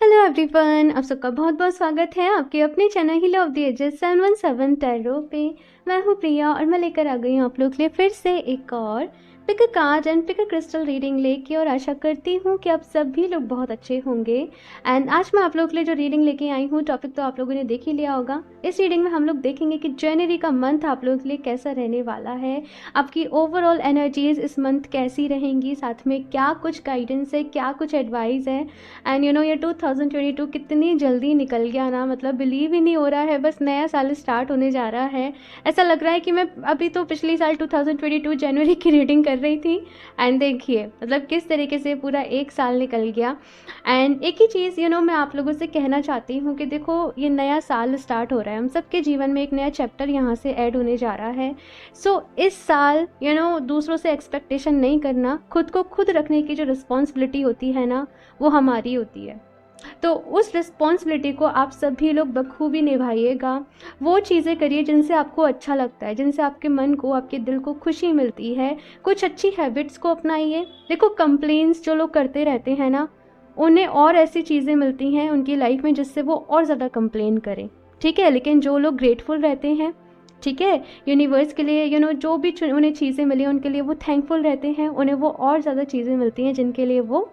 Hello everyone, आप सबका बहुत बहुत स्वागत है आपके अपने channel heal of the ages 717 tarot पे। मैं हूँ प्रिया और मैं लेकर आ गई हूँ आप लोग के लिए फिर से एक और pick a card and pick a crystal reading लेके, और आशा करती हूँ कि आप सभी लोग बहुत अच्छे होंगे। एंड आज मैं आप लोग के लिए जो रीडिंग लेके आई हूँ, टॉपिक तो आप लोगों ने देख ही लिया होगा। इस रीडिंग में हम लोग देखेंगे कि जनवरी का मंथ आप लोग के लिए कैसा रहने वाला है, आपकी ओवरऑल एनर्जीज इस मंथ कैसी रहेंगी, साथ में क्या कुछ गाइडेंस है, क्या कुछ एडवाइस है। एंड ये 2022 कितनी जल्दी निकल गया ना, मतलब बिलीव ही नहीं हो रहा है, बस नया साल स्टार्ट होने जा रहा है। ऐसा लग रहा है कि मैं अभी तो पिछली साल 2022 जनवरी की रीडिंग कर रही थी, एंड देखिए मतलब किस तरीके से पूरा एक साल निकल गया। एंड एक ही चीज़ मैं आप लोगों से कहना चाहती हूँ कि देखो, ये नया साल स्टार्ट हो रहा है, हम सबके जीवन में एक नया चैप्टर यहाँ से ऐड होने जा रहा है। सो इस साल दूसरों से एक्सपेक्टेशन नहीं करना, खुद को खुद रखने की जो रिस्पॉन्सिबिलिटी होती है ना, वो हमारी होती है। तो उस रिस्पॉन्सिबिलिटी को आप सभी लोग बखूबी निभाइएगा। वो चीज़ें करिए जिनसे आपको अच्छा लगता है, जिनसे आपके मन को, आपके दिल को खुशी मिलती है। कुछ अच्छी हैबिट्स को अपनाइए। देखो, कंप्लेंट्स जो लोग करते रहते हैं ना, उन्हें और ऐसी चीज़ें मिलती हैं उनकी लाइफ में जिससे वो और ज़्यादा कंप्लेन करें, ठीक है। लेकिन जो लोग ग्रेटफुल रहते हैं, ठीक है, यूनिवर्स के लिए जो भी उन्हें चीज़ें मिली उनके लिए वो थैंकफुल रहते हैं, उन्हें वो और ज़्यादा चीज़ें मिलती हैं जिनके लिए वो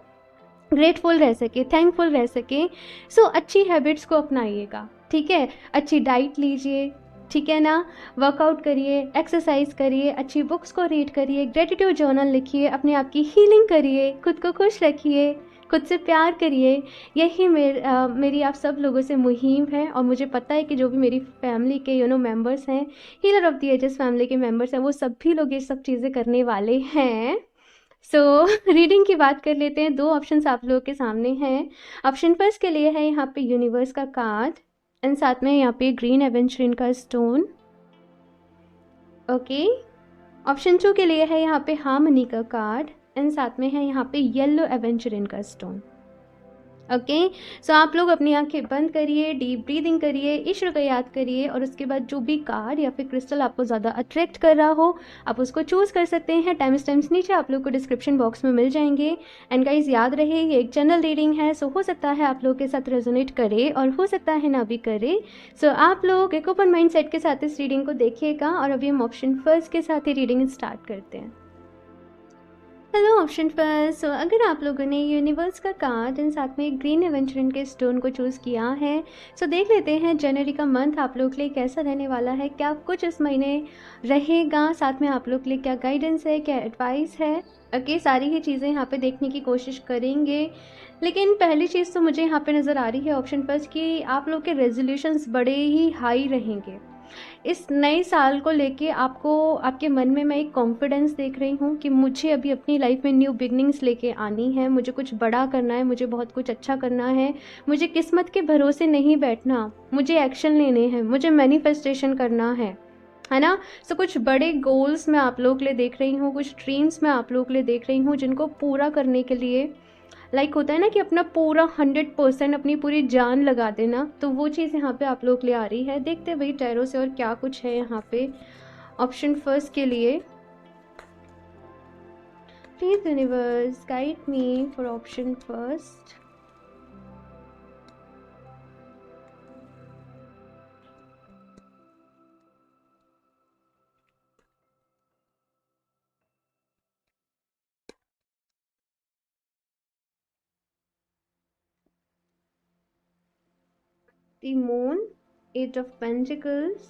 ग्रेटफुल रह सके, थैंकफुल रह सके। सो अच्छी हैबिट्स को अपनाइएगा, ठीक है। अच्छी डाइट लीजिए, ठीक है ना। वर्कआउट करिए, एक्सरसाइज करिए, अच्छी बुक्स को रीड करिए, ग्रेटिट्यूड जर्नल लिखिए, अपने आप की हीलिंग करिए, खुद को खुश रखिए, खुद से प्यार करिए। यही मेरी आप सब लोगों से मुहिम है, और मुझे पता है कि जो भी मेरी फैमिली के मेंबर्स हैं, healer of the ages family के मेंबर्स हैं, वो सभी लोग ये सब चीज़ें करने वाले हैं। सो रीडिंग की बात कर लेते हैं। दो ऑप्शंस आप लोगों के सामने हैं। ऑप्शन फर्स्ट के लिए है यहाँ पे यूनिवर्स का कार्ड, एंड साथ में यहाँ पे ग्रीन एवेंचरिन का स्टोन, ओके। ऑप्शन टू के लिए है यहाँ पे हार्मनी का कार्ड, एंड साथ में है यहाँ पे येलो एवेंचरिन का स्टोन, ओके। सो आप लोग अपनी आंखें बंद करिए, डीप ब्रीदिंग करिए, ईश्वर को याद करिए, और उसके बाद जो भी कार्ड या फिर क्रिस्टल आपको ज़्यादा अट्रैक्ट कर रहा हो, आप उसको चूज़ कर सकते हैं। टाइम्स नीचे आप लोग को डिस्क्रिप्शन बॉक्स में मिल जाएंगे। एंड गाइज, याद रहे ये एक जनरल रीडिंग है, सो हो सकता है आप लोग के साथ रेजोनेट करे और हो सकता है ना भी करे। सो आप लोग एक ओपन माइंड सेट के साथ इस रीडिंग को देखिएगा, और अभी हम ऑप्शन फर्स्ट के साथ ही रीडिंग स्टार्ट करते हैं। Hello option first. सो अगर आप लोगों ने यूनिवर्स का कार्ड एंड साथ में ग्रीन एवेंचरिन के स्टोन को चूज़ किया है, सो देख लेते हैं जनवरी का मंथ आप लोग के लिए कैसा रहने वाला है, क्या कुछ इस महीने रहेगा, साथ में आप लोग के लिए क्या गाइडेंस है, क्या एडवाइस है। ओके, सारी ही चीज़ें यहाँ पे देखने की कोशिश करेंगे। लेकिन पहली चीज़ तो मुझे यहाँ पे नज़र आ रही है ऑप्शन फर्स्ट कि आप लोग के रेजोल्यूशंस बड़े ही हाई रहेंगे। इस नए साल को लेके आपको, आपके मन में मैं एक कॉन्फिडेंस देख रही हूँ कि मुझे अभी अपनी लाइफ में न्यू बिगनिंग्स लेके आनी है, मुझे कुछ बड़ा करना है, मुझे बहुत कुछ अच्छा करना है, मुझे किस्मत के भरोसे नहीं बैठना, मुझे एक्शन लेने हैं, मुझे मैनिफेस्टेशन करना है ना। सो कुछ बड़े गोल्स मैं आप लोगों के लिए देख रही हूँ, कुछ ड्रीम्स मैं आप लोगों के लिए देख रही हूँ, जिनको पूरा करने के लिए होता है ना कि अपना पूरा 100% अपनी पूरी जान लगा देना, तो वो चीज़ यहाँ पे आप लोग के लिए आ रही है। देखते भाई टैरो से और क्या कुछ है यहाँ पे ऑप्शन फर्स्ट के लिए। Please universe guide me for option first. The moon, eight of pentacles,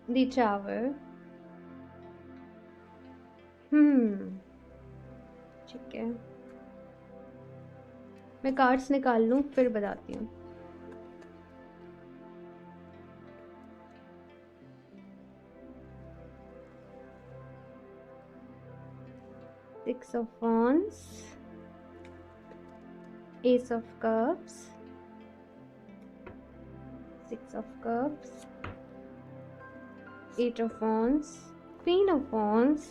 the tower। ठीक है, मैं कार्ड्स निकाल लूँ फिर बताती हूँ। Six of Wands, Ace of Cups, Six of Cups, Eight of Wands, Queen of Wands,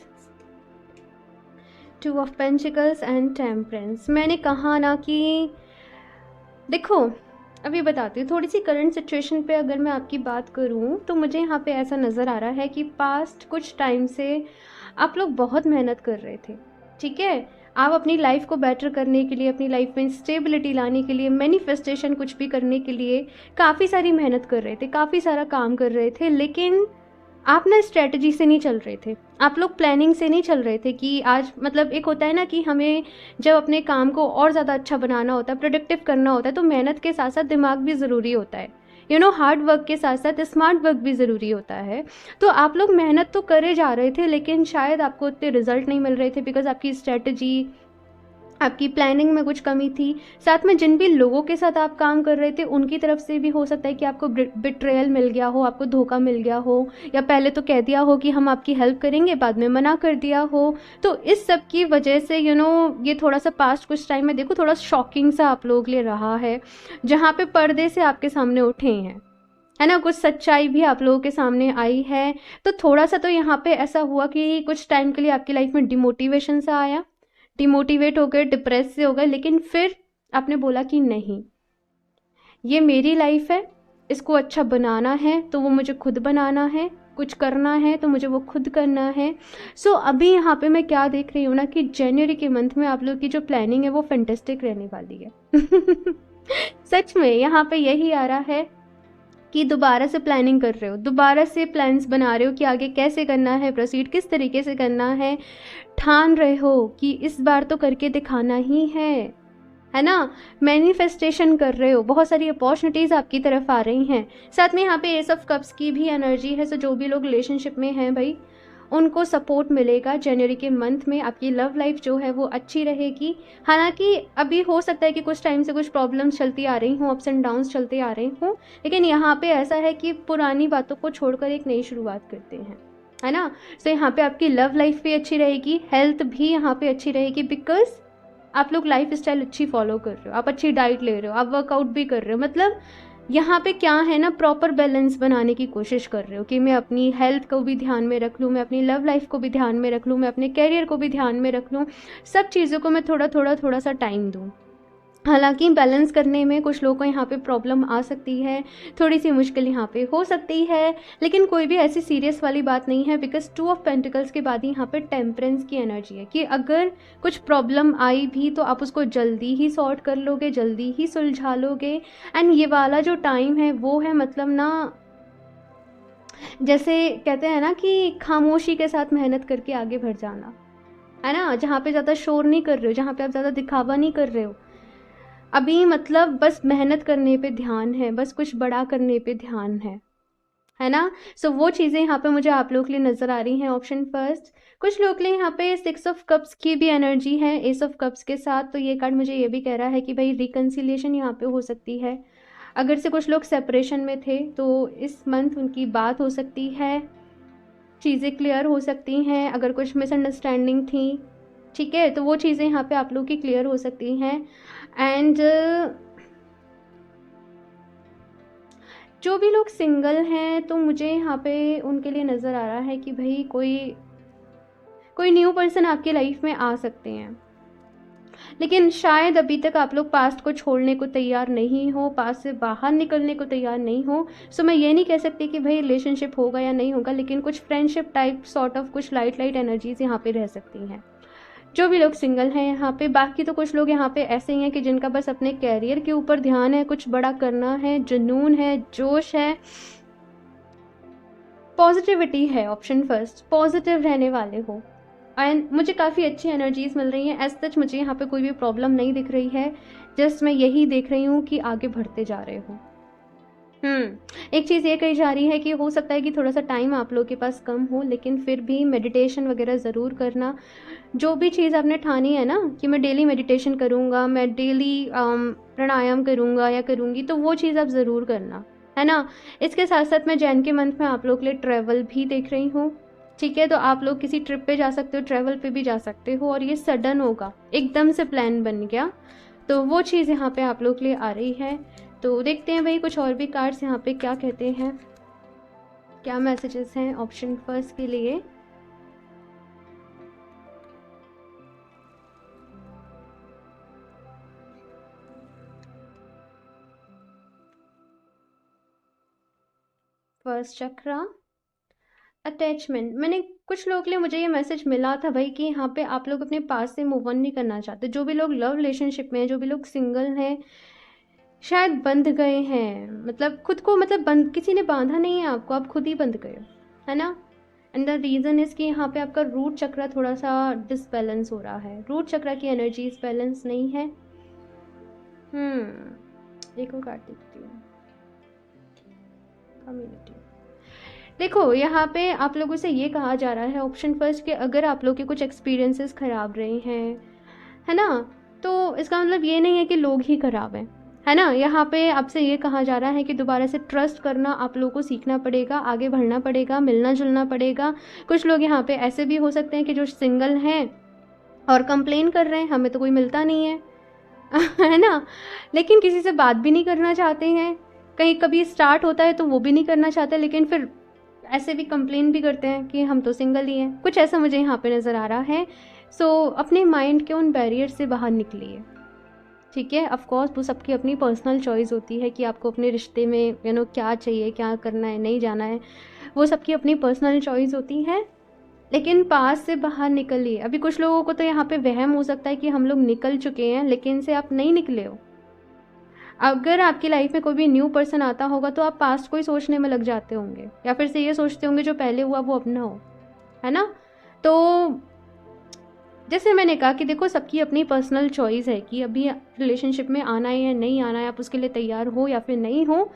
Two of Pentacles and Temperance। मैंने कहा ना कि देखो, अभी बताती हूँ थोड़ी सी करंट सिचुएशन पे अगर मैं आपकी बात करूँ, तो मुझे यहाँ पे ऐसा नज़र आ रहा है कि पास्ट कुछ टाइम से आप लोग बहुत मेहनत कर रहे थे, ठीक है। आप अपनी लाइफ को बेटर करने के लिए, अपनी लाइफ में स्टेबिलिटी लाने के लिए, मैनिफेस्टेशन कुछ भी करने के लिए काफ़ी सारी मेहनत कर रहे थे, काफ़ी सारा काम कर रहे थे, लेकिन आप ना स्ट्रेटजी से नहीं चल रहे थे, आप लोग प्लानिंग से नहीं चल रहे थे कि आज मतलब एक होता है ना कि हमें जब अपने काम को और ज़्यादा अच्छा बनाना होता है, प्रोडक्टिव करना होता है, तो मेहनत के साथ साथ दिमाग भी ज़रूरी होता है। हार्ड वर्क के साथ साथ स्मार्ट वर्क भी ज़रूरी होता है। तो आप लोग मेहनत तो करे जा रहे थे, लेकिन शायद आपको उतने रिजल्ट नहीं मिल रहे थे, बिकॉज आपकी स्ट्रेटजी, आपकी प्लानिंग में कुछ कमी थी। साथ में जिन भी लोगों के साथ आप काम कर रहे थे, उनकी तरफ से भी हो सकता है कि आपको बिट्रेयल मिल गया हो, आपको धोखा मिल गया हो, या पहले तो कह दिया हो कि हम आपकी हेल्प करेंगे, बाद में मना कर दिया हो। तो इस सब की वजह से ये थोड़ा सा पास्ट कुछ टाइम में देखो थोड़ा शॉकिंग सा आप लोगों के लिए रहा है, जहाँ पे पर्दे से आपके सामने उठे हैं, है ना, कुछ सच्चाई भी आप लोगों के सामने आई है। तो थोड़ा सा तो यहाँ पे ऐसा हुआ कि कुछ टाइम के लिए आपकी लाइफ में डिमोटिवेशन सा आया, डिमोटिवेट हो गए, डिप्रेस से हो गए, लेकिन फिर आपने बोला कि नहीं, ये मेरी लाइफ है, इसको अच्छा बनाना है तो वो मुझे खुद बनाना है, कुछ करना है तो मुझे वो खुद करना है। सो अभी यहाँ पे मैं क्या देख रही हूँ ना कि जनवरी के मंथ में आप लोग की जो प्लानिंग है वो फैंटास्टिक रहने वाली है। सच में यहाँ पे यही आ रहा है कि दोबारा से प्लानिंग कर रहे हो, दोबारा से प्लान्स बना रहे हो कि आगे कैसे करना है, प्रोसीड किस तरीके से करना है, ठान रहे हो कि इस बार तो करके दिखाना ही है ना। मैनिफेस्टेशन कर रहे हो, बहुत सारी अपॉर्चुनिटीज़ आपकी तरफ आ रही हैं। साथ में यहाँ पे एस ऑफ कप्स की भी एनर्जी है। सो जो भी लोग रिलेशनशिप में हैं भाई, उनको सपोर्ट मिलेगा जनवरी के मंथ में, आपकी लव लाइफ जो है वो अच्छी रहेगी। हालांकि अभी हो सकता है कि कुछ टाइम से कुछ प्रॉब्लम्स चलती आ रही हों, अप्स एंड डाउन्स चलते आ रहे हों, लेकिन यहाँ पे ऐसा है कि पुरानी बातों को छोड़कर एक नई शुरुआत करते हैं, है ना। सो यहाँ पे आपकी लव लाइफ भी अच्छी रहेगी, हेल्थ भी यहाँ पे अच्छी रहेगी, बिकॉज आप लोग लाइफ स्टाइल अच्छी फॉलो कर रहे हो, आप अच्छी डाइट ले रहे हो, आप वर्कआउट भी कर रहे हो। मतलब यहाँ पे क्या है ना, प्रॉपर बैलेंस बनाने की कोशिश कर रहे हो कि मैं अपनी हेल्थ को भी ध्यान में रख लूँ, मैं अपनी लव लाइफ को भी ध्यान में रख लूँ, मैं अपने कैरियर को भी ध्यान में रख लूँ, सब चीज़ों को मैं थोड़ा सा टाइम दूँ। हालांकि बैलेंस करने में कुछ लोगों को यहाँ पे प्रॉब्लम आ सकती है, थोड़ी सी मुश्किल यहाँ पे हो सकती है, लेकिन कोई भी ऐसी सीरियस वाली बात नहीं है, बिकॉज 2 ऑफ पेंटिकल्स के बाद ही यहाँ पे टेम्परेंस की एनर्जी है कि अगर कुछ प्रॉब्लम आई भी तो आप उसको जल्दी ही सॉर्ट कर लोगे, जल्दी ही सुलझा लोगे। एंड ये वाला जो टाइम है वो है मतलब ना, जैसे कहते हैं ना कि खामोशी के साथ मेहनत करके आगे बढ़ जाना, है ना, जहाँ पे ज़्यादा शोर नहीं कर रहे हो, जहाँ पे आप ज़्यादा दिखावा नहीं कर रहे हो, अभी मतलब बस मेहनत करने पे ध्यान है, बस कुछ बड़ा करने पे ध्यान है ना। सो वो चीज़ें यहाँ पे मुझे आप लोग के लिए नज़र आ रही हैं। ऑप्शन फर्स्ट, कुछ लोग के लिए यहाँ पे 6 ऑफ कप्स की भी एनर्जी है एस ऑफ कप्स के साथ, तो ये कार्ड मुझे ये भी कह रहा है कि भाई रिकन्सिलिएशन यहाँ पे हो सकती है। अगर से कुछ लोग सेपरेशन में थे तो इस मंथ उनकी बात हो सकती है, चीज़ें क्लियर हो सकती हैं। अगर कुछ मिसअंडरस्टैंडिंग थी, ठीक है, तो वो चीज़ें यहाँ पे आप लोग की क्लियर हो सकती हैं। एंड जो भी लोग सिंगल हैं तो मुझे यहाँ पे उनके लिए नज़र आ रहा है कि भाई कोई कोई न्यू पर्सन आपकी लाइफ में आ सकते हैं, लेकिन शायद अभी तक आप लोग पास्ट को छोड़ने को तैयार नहीं हो, पास्ट से बाहर निकलने को तैयार नहीं हो। सो मैं ये नहीं कह सकती कि भाई रिलेशनशिप होगा या नहीं होगा, लेकिन कुछ फ्रेंडशिप टाइप सॉर्ट ऑफ कुछ लाइट लाइट एनर्जीज यहाँ पे रह सकती हैं जो भी लोग सिंगल हैं यहाँ पे। बाकी तो कुछ लोग यहाँ पे ऐसे ही हैं कि जिनका बस अपने कैरियर के ऊपर ध्यान है, कुछ बड़ा करना है, जुनून है, जोश है, पॉजिटिविटी है। ऑप्शन फर्स्ट, पॉजिटिव रहने वाले हो। एंड मुझे काफ़ी अच्छी एनर्जीज मिल रही हैं। एज सच मुझे यहाँ पे कोई भी प्रॉब्लम नहीं दिख रही है, जस्ट मैं यही देख रही हूँ कि आगे बढ़ते जा रहे हो। एक चीज़ ये कही जा रही है कि हो सकता है कि थोड़ा सा टाइम आप लोगों के पास कम हो, लेकिन फिर भी मेडिटेशन वगैरह ज़रूर करना। जो भी चीज़ आपने ठानी है ना कि मैं डेली मेडिटेशन करूँगा, मैं डेली प्राणायाम करूँगा या करूँगी, तो वो चीज़ आप ज़रूर करना, है ना। इसके साथ साथ मैं जैन के मंथ में आप लोग के लिए ट्रैवल भी देख रही हूँ, ठीक है। तो आप लोग किसी ट्रिप पे जा सकते हो, ट्रैवल पे भी जा सकते हो, और ये सडन होगा, एकदम से प्लान बन गया, तो वो चीज़ यहाँ पे आप लोग के लिए आ रही है। तो देखते हैं भाई कुछ और भी कार्ड्स यहाँ पे क्या कहते हैं, क्या मैसेजेस हैं ऑप्शन फर्स्ट के लिए। फर्स्ट चक्रा, अटैचमेंट, मैंने कुछ लोगों के लिए मुझे ये मैसेज मिला था भाई कि यहाँ पे आप लोग अपने पास से मूव ऑन नहीं करना चाहते। जो भी लोग लव रिलेशनशिप में हैं, जो भी लोग सिंगल हैं, शायद बंध गए हैं, मतलब खुद को, मतलब बंद, किसी ने बांधा नहीं है आपको, आप खुद ही बंध गए हो, है ना। एंड द रीज़न इज़ कि यहाँ पे आपका रूट चक्र थोड़ा सा डिसबैलेंस हो रहा है, रूट चक्र की एनर्जी इस बैलेंस नहीं है। एक और कार्ड देखती हूँ, कम्युनिटी। देखो यहाँ पे आप लोगों से ये कहा जा रहा है ऑप्शन फर्स्ट कि अगर आप लोग के कुछ एक्सपीरियंसेस खराब रहे हैं, है ना, तो इसका मतलब ये नहीं है कि लोग ही खराब हैं, है ना। यहाँ पे आपसे ये कहा जा रहा है कि दोबारा से ट्रस्ट करना आप लोगों को सीखना पड़ेगा, आगे बढ़ना पड़ेगा, मिलना जुलना पड़ेगा। कुछ लोग यहाँ पे ऐसे भी हो सकते हैं कि जो सिंगल हैं और कंप्लेन कर रहे हैं हमें तो कोई मिलता नहीं है है ना, लेकिन किसी से बात भी नहीं करना चाहते हैं। कहीं कभी स्टार्ट होता है तो वो भी नहीं करना चाहते, लेकिन फिर ऐसे भी कंप्लेन भी करते हैं कि हम तो सिंगल ही हैं, कुछ ऐसा मुझे यहाँ पे नज़र आ रहा है। सो अपने माइंड के उन बैरियर से बाहर निकलिए, ठीक है। ऑफ कोर्स वो सबकी अपनी पर्सनल चॉइस होती है कि आपको अपने रिश्ते में क्या चाहिए, क्या करना है, नहीं जाना है, वो सबकी अपनी पर्सनल चॉइस होती है। लेकिन पास से बाहर निकलिए। अभी कुछ लोगों को तो यहाँ पे वहम हो सकता है कि हम लोग निकल चुके हैं, लेकिन से आप नहीं निकले हो। अगर आपकी लाइफ में कोई भी न्यू पर्सन आता होगा तो आप पास्ट को ही सोचने में लग जाते होंगे, या फिर से ये सोचते होंगे जो पहले हुआ वो अब ना हो, है ना। तो जैसे मैंने कहा कि देखो सबकी अपनी पर्सनल चॉइस है कि अभी रिलेशनशिप में आना है या नहीं आना है, आप उसके लिए तैयार हो या फिर नहीं हो,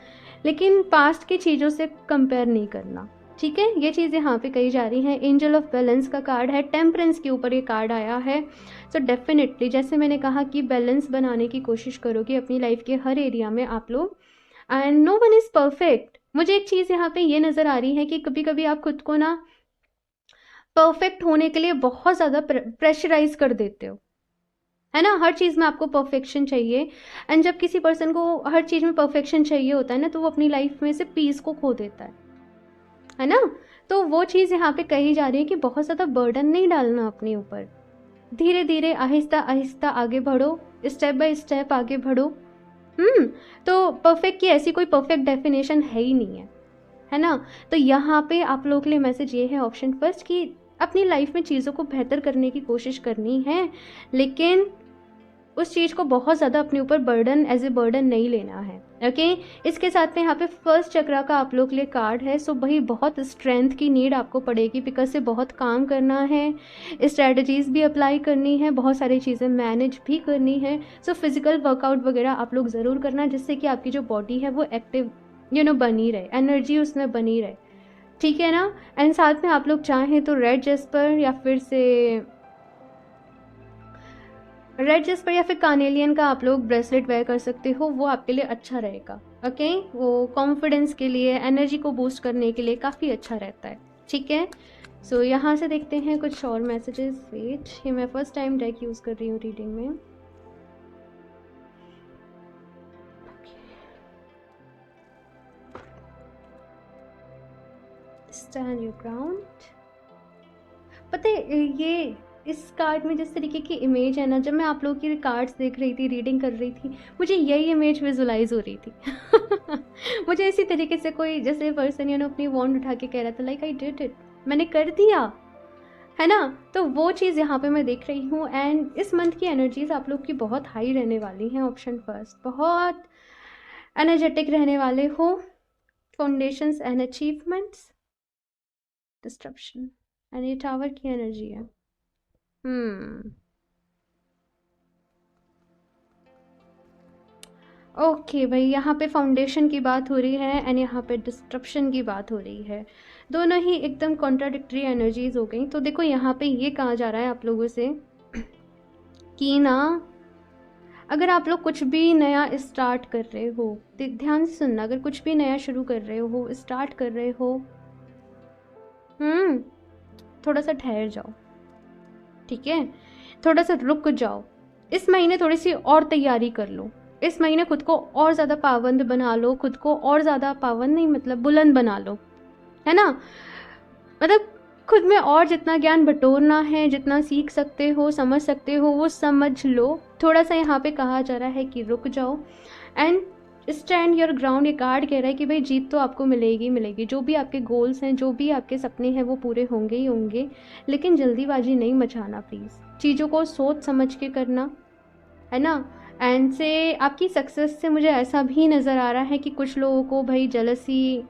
लेकिन पास्ट की चीज़ों से कंपेयर नहीं करना, ठीक है। ये चीज़ यहाँ पे कही जा रही है। एंजल ऑफ बैलेंस का कार्ड है, टेम्परेंस के ऊपर ये कार्ड आया है। सो डेफिनेटली जैसे मैंने कहा कि बैलेंस बनाने की कोशिश करोगे अपनी लाइफ के हर एरिया में आप लोग, and no one is perfect. मुझे एक चीज़ यहाँ पे ये नज़र आ रही है कि कभी कभी आप खुद को ना परफेक्ट होने के लिए बहुत ज़्यादा प्रेशराइज कर देते हो, है ना। हर चीज़ में आपको परफेक्शन चाहिए, एंड जब किसी पर्सन को हर चीज़ में परफेक्शन चाहिए होता है ना, तो वो अपनी लाइफ में से पीस को खो देता है ना। तो वो चीज़ यहाँ पे कही जा रही है कि बहुत ज़्यादा बर्डन नहीं डालना अपने ऊपर, धीरे धीरे आहिस्ता आहिस्ता आगे बढ़ो, स्टेप बाय स्टेप आगे बढ़ो। तो परफेक्ट की ऐसी कोई परफेक्ट डेफिनेशन है ही नहीं है ना। तो यहाँ पे आप लोगों के लिए मैसेज ये है ऑप्शन फर्स्ट कि अपनी लाइफ में चीज़ों को बेहतर करने की कोशिश करनी है, लेकिन उस चीज़ को बहुत ज़्यादा अपने ऊपर बर्डन, एज ए बर्डन नहीं लेना है, ओके। इसके साथ में यहाँ पे फर्स्ट चक्रा का आप लोग के लिए कार्ड है। सो भाई बहुत स्ट्रेंथ की नीड आपको पड़ेगी, बिकॉज से बहुत काम करना है, स्ट्रेटजीज़ भी अप्लाई करनी है, बहुत सारी चीज़ें मैनेज भी करनी है। सो फिजिकल वर्कआउट वगैरह आप लोग ज़रूर करना, जिससे कि आपकी जो बॉडी है वो एक्टिव बनी रहे, एनर्जी उसमें बनी रहे, ठीक है ना। एंड साथ में आप लोग चाहें तो रेड जेस्पर या फिर कार्नेलियन का आप लोग ब्रेसलेट वेयर कर सकते हो, वो आपके लिए अच्छा रहेगा, ओके। वो कॉन्फिडेंस के लिए, एनर्जी को बूस्ट करने के लिए काफ़ी अच्छा रहता है, ठीक है। सो यहाँ से देखते हैं कुछ और मैसेजेस। वेट, ये मैं फर्स्ट टाइम डेक यूज़ कर रही हूँ रीडिंग में। Stand your ground. पता है ये इस कार्ड में जिस तरीके की इमेज है ना, जब मैं आप लोगों की कार्ड्स देख रही थी, रीडिंग कर रही थी, मुझे यही इमेज विजुलाइज हो रही थी मुझे इसी तरीके से कोई जैसे पर्सन अपनी वॉन्ड उठा के कह रहा था लाइक आई डिड इट, मैंने कर दिया, है ना। तो वो चीज़ यहाँ पे मैं देख रही हूँ। एंड इस मंथ की एनर्जीज आप लोग की बहुत हाई रहने वाली हैं। ऑप्शन फर्स्ट, बहुत एनर्जेटिक रहने वाले हो। Foundations and achievements, disruption, and ये टावर की एनर्जी है। ओके भाई, यहाँ पे फाउंडेशन की बात हो रही है एंड यहाँ पे डिस्ट्रप्शन की बात हो रही है। दोनों ही एकदम कॉन्ट्राडिक्टरी एनर्जीज हो गई। तो देखो यहाँ पे ये कहा जा रहा है आप लोगों से कि ना, अगर आप लोग कुछ भी नया स्टार्ट कर रहे हो, ध्यान से सुनना, अगर कुछ भी नया शुरू कर रहे हो, स्टार्ट कर रहे हो, थोड़ा सा ठहर जाओ, ठीक है। थोड़ा सा रुक जाओ। इस महीने थोड़ी सी और तैयारी कर लो। इस महीने खुद को और ज़्यादा पाबंद बना लो, खुद को और ज़्यादा पाबंद नहीं मतलब बुलंद बना लो, है ना। मतलब खुद में और जितना ज्ञान बटोरना है, जितना सीख सकते हो, समझ सकते हो, वो समझ लो। थोड़ा सा यहाँ पे कहा जा रहा है कि रुक जाओ। एंड स्टैंड योर ग्राउंड, ये कार्ड कह रहा है कि भाई जीत तो आपको मिलेगी मिलेगी, जो भी आपके गोल्स हैं, जो भी आपके सपने हैं वो पूरे होंगे ही होंगे, लेकिन जल्दीबाजी नहीं मचाना प्लीज़, चीज़ों को सोच समझ के करना, है ना। एंड से आपकी सक्सेस से मुझे ऐसा भी नज़र आ रहा है कि कुछ लोगों को भाई जलसी,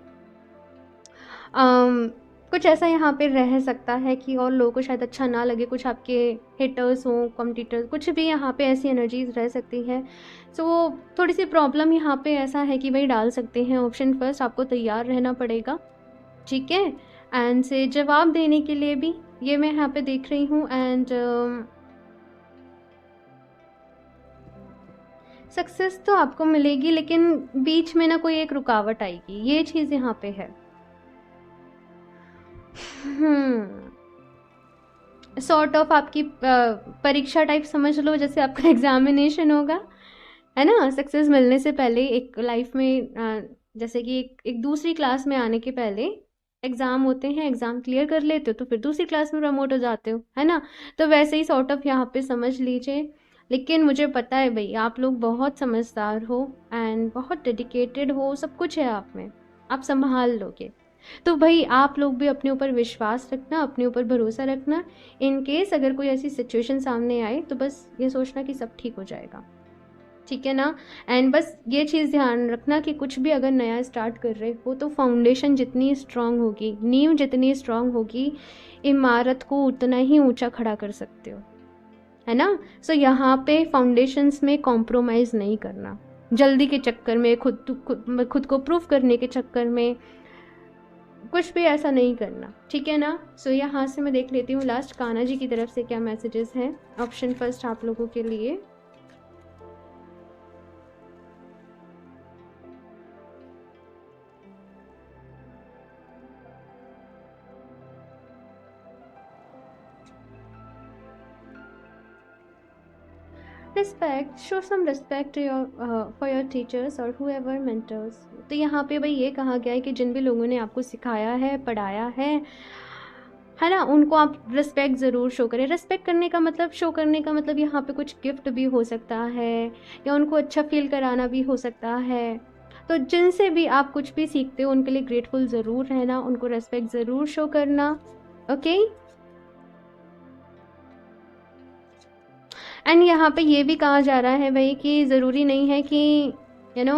कुछ ऐसा यहाँ पे रह सकता है कि और लोगों को शायद अच्छा ना लगे, कुछ आपके हेटर्स हों, कॉम्पिटिटर्स, कुछ भी यहाँ पे ऐसी एनर्जीज रह सकती है। सो थोड़ी सी प्रॉब्लम यहाँ पे ऐसा है कि भाई डाल सकते हैं। ऑप्शन फर्स्ट, आपको तैयार रहना पड़ेगा, ठीक है। एंड से जवाब देने के लिए भी ये मैं यहाँ पे देख रही हूँ। एंड सक्सेस तो आपको मिलेगी, लेकिन बीच में ना कोई एक रुकावट आएगी, ये चीज़ यहाँ पे है। सॉर्ट ऑफ आपकी परीक्षा टाइप समझ लो, जैसे आपका एग्जामिनेशन होगा, है ना। सक्सेस मिलने से पहले एक लाइफ में जैसे कि एक दूसरी क्लास में आने के पहले एग्ज़ाम होते हैं, एग्ज़ाम क्लियर कर लेते हो तो फिर दूसरी क्लास में प्रमोट हो जाते हो, है ना। तो वैसे ही सॉर्ट ऑफ यहाँ पे समझ लीजिए। लेकिन मुझे पता है भाई आप लोग बहुत समझदार हो एंड बहुत डेडिकेटेड हो, सब कुछ है आप में, आप संभाल लोगे। तो भाई आप लोग भी अपने ऊपर विश्वास रखना, अपने ऊपर भरोसा रखना। इन केस अगर कोई ऐसी सिचुएशन सामने आए तो बस ये सोचना कि सब ठीक हो जाएगा, ठीक है ना। एंड बस ये चीज़ ध्यान रखना कि कुछ भी अगर नया स्टार्ट कर रहे हो तो फाउंडेशन जितनी स्ट्रांग होगी, नींव जितनी स्ट्रांग होगी, इमारत को उतना ही ऊंचा खड़ा कर सकते हो, है ना। सो यहाँ पे फाउंडेशंस में कॉम्प्रोमाइज़ नहीं करना, जल्दी के चक्कर में, खुद को प्रूफ करने के चक्कर में कुछ भी ऐसा नहीं करना, ठीक है ना। सो यहाँ से मैं देख लेती हूँ लास्ट कान्हा जी की तरफ से क्या मैसेजेस हैं। ऑप्शन फर्स्ट आप लोगों के लिए, respect, show some respect for your teachers और whoever mentors। तो यहाँ पे भाई ये कहा गया है कि जिन भी लोगों ने आपको सिखाया है, पढ़ाया है ना, उनको आप रिस्पेक्ट ज़रूर शो करें। रिस्पेक्ट करने का मतलब, शो करने का मतलब यहाँ पे कुछ गिफ्ट भी हो सकता है या उनको अच्छा फील कराना भी हो सकता है। तो जिनसे भी आप कुछ भी सीखते हो उनके लिए ग्रेटफुल ज़रूर रहना, उनको रिस्पेक्ट ज़रूर शो करना, ओके। एंड यहाँ पे ये भी कहा जा रहा है भाई कि ज़रूरी नहीं है कि यू नो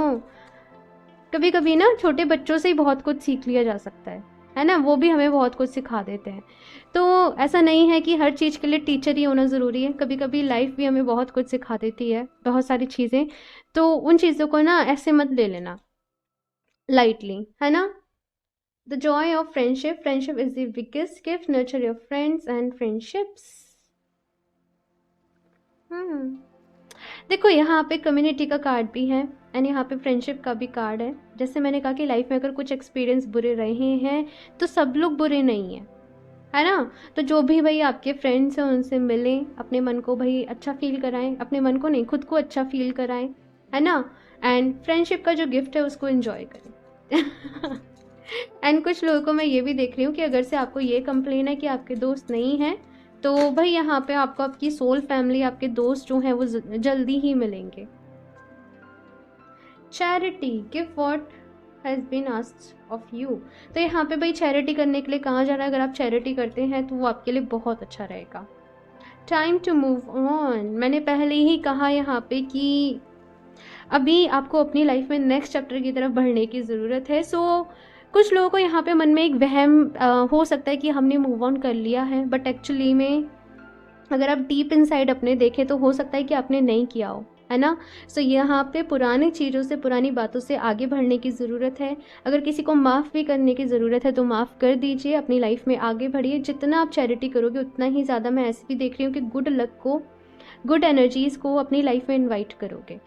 कभी कभी ना छोटे बच्चों से ही बहुत कुछ सीख लिया जा सकता है ना, वो भी हमें बहुत कुछ सिखा देते हैं। तो ऐसा नहीं है कि हर चीज़ के लिए टीचर ही होना ज़रूरी है, कभी कभी लाइफ भी हमें बहुत कुछ सिखा देती है, बहुत सारी चीज़ें। तो उन चीज़ों को ना ऐसे मत ले लेना लाइटली, है ना। The Joy of friendship, friendship is the biggest gift, nurture your friends and friendships. देखो यहाँ पे कम्युनिटी का कार्ड भी है एंड यहाँ पे फ्रेंडशिप का भी कार्ड है। जैसे मैंने कहा कि लाइफ में अगर कुछ एक्सपीरियंस बुरे रहे हैं तो सब लोग बुरे नहीं हैं, है ना। तो जो भी भाई आपके फ्रेंड्स हैं उनसे मिलें, अपने मन को भाई अच्छा फील कराएं, अपने मन को नहीं खुद को अच्छा फील कराएं, है ना। एंड फ्रेंडशिप का जो गिफ्ट है उसको एंजॉय करें। एंड कुछ लोगों को मैं ये भी देख रही हूँ कि अगर से आपको ये कंप्लेन है कि आपके दोस्त नहीं हैं, तो भाई यहाँ पे आपको आपकी सोल फैमिली, आपके दोस्त जो हैं वो जल्दी ही मिलेंगे। Charity, give what has been asked of you. तो यहाँ पे भाई चैरिटी करने के लिए कहा जा रहा है, अगर आप चैरिटी करते हैं तो वो आपके लिए बहुत अच्छा रहेगा। टाइम टू मूव ऑन, मैंने पहले ही कहा यहाँ पे कि अभी आपको अपनी लाइफ में नेक्स्ट चैप्टर की तरफ बढ़ने की ज़रूरत है। सो कुछ लोगों को यहाँ पे मन में एक वहम हो सकता है कि हमने मूव ऑन कर लिया है, बट एक्चुअली में अगर आप डीप इनसाइड अपने देखें तो हो सकता है कि आपने नहीं किया हो, है ना। सो यहाँ पे पुरानी चीज़ों से, पुरानी बातों से आगे बढ़ने की ज़रूरत है। अगर किसी को माफ़ भी करने की ज़रूरत है तो माफ़ कर दीजिए, अपनी लाइफ में आगे बढ़िए। जितना आप चैरिटी करोगे उतना ही ज़्यादा, मैं ऐसे भी देख रही हूँ कि गुड लक को, गुड एनर्जीज़ को अपनी लाइफ में इन्वाइट करोगे,